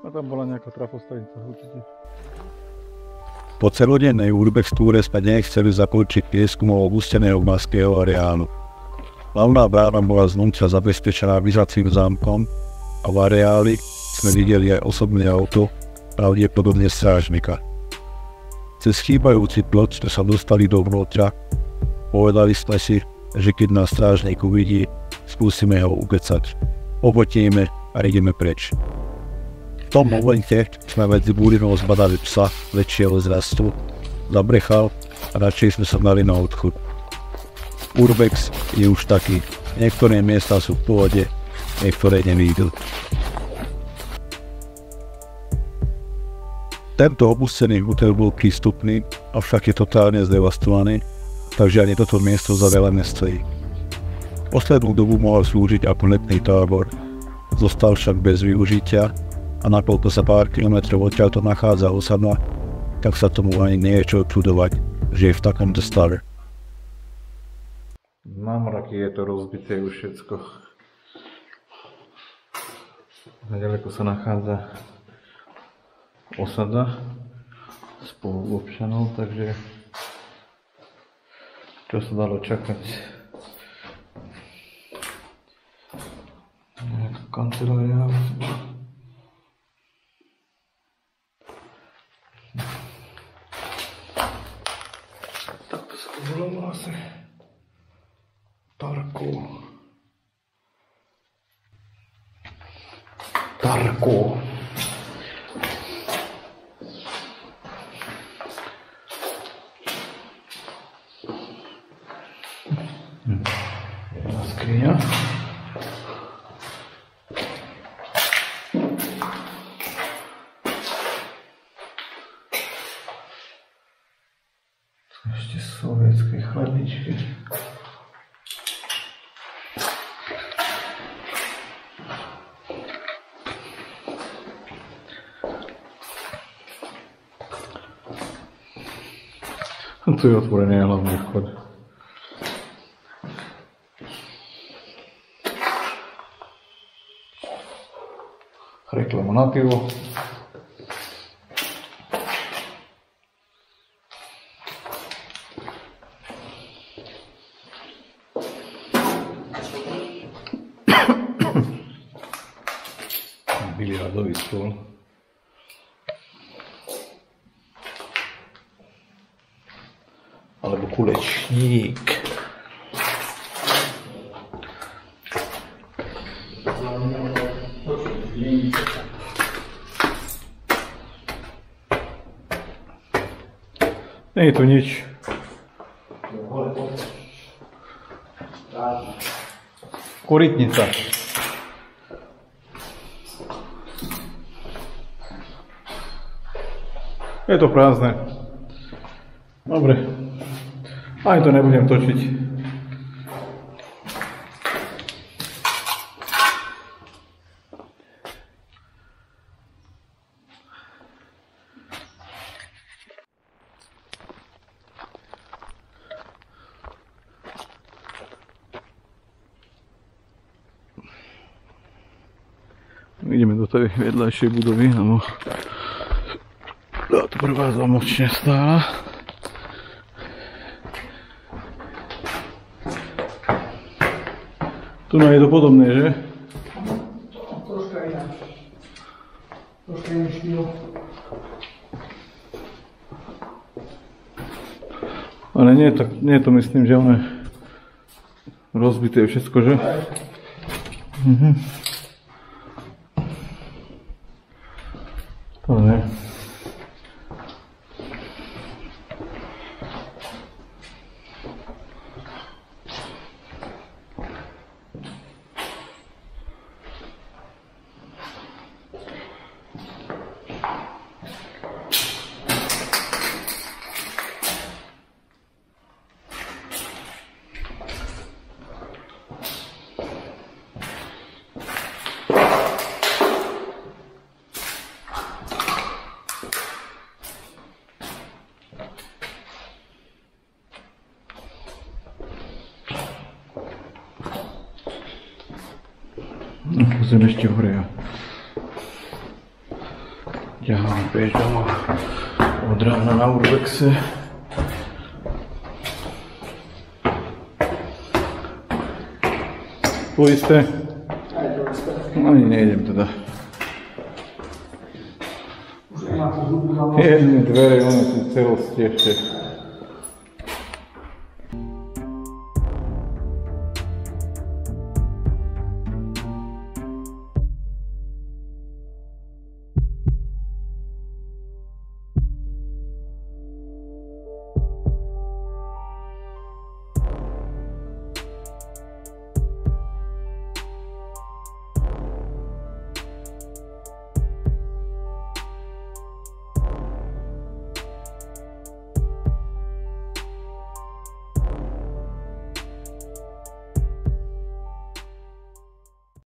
A tam bola nejaká trafostanica určite. Po celodennej urbex túre sme nechceli zakončiť prieskumom opusteného mestského areálu. Hlavná brána bola znútra zabezpečená vyzacím zámkom a v areáli sme videli aj osobné auto, pravdepodobne strážnika. Cez chýbajúci plot sme sa dostali dovnútra. Povedali sme si, že keď nás strážnik uvidí, skúsime ho ukecať. Obotíme a ideme preč. V tom momente sme medzi búrinou zbadali psa väčšieho zrastu, zabrechal a radšej sme sa dali na odchod. Urbex je už taký. Niektoré miesta sú v pohode, niektoré nevídu. Tento opustený hotel bol prístupný, avšak je totálne zdevastovaný, takže ani toto miesto za veľa nestojí. Poslednú dobu mohol slúžiť ako letný tábor, zostal však bez využitia a nakoľko sa pár kilometrov odtiaľto nachádza osada, tak sa tomu ani nie je čo čudovať, že je v takomto stave. Na mraky je to rozbité už všetko. Nedaleko sa nachádza osada spoluobčanov, takže čo sa dalo čakať? Nejaká kancelária. Takto sa to volalo asi. Tarko. Skriňa. Ešte sovietské chladničky. Tu je otvorený hlavný vchod. Reklama na pivo. Biliardový stôl. Alebo kulečník. Nie je tu nič. Korytnica. Je to prázdne. Dobre. Aj to nebudem točiť. Ideme do tej vedľajšej budovy, lebo to prvá zamočne stála. Tu je to podobné, že? Troška ináč. Troška iný štýl. Ale nie je to myslím, že ono je rozbité všetko, že? To nie. Pozriem ešte hore. Ťahám päť domov od rána na Urbexe. To isté? Aj to isté. Ani nejdem teda. Už nemá to zubu za mnou. Jedné dvere, one sú celosti ešte.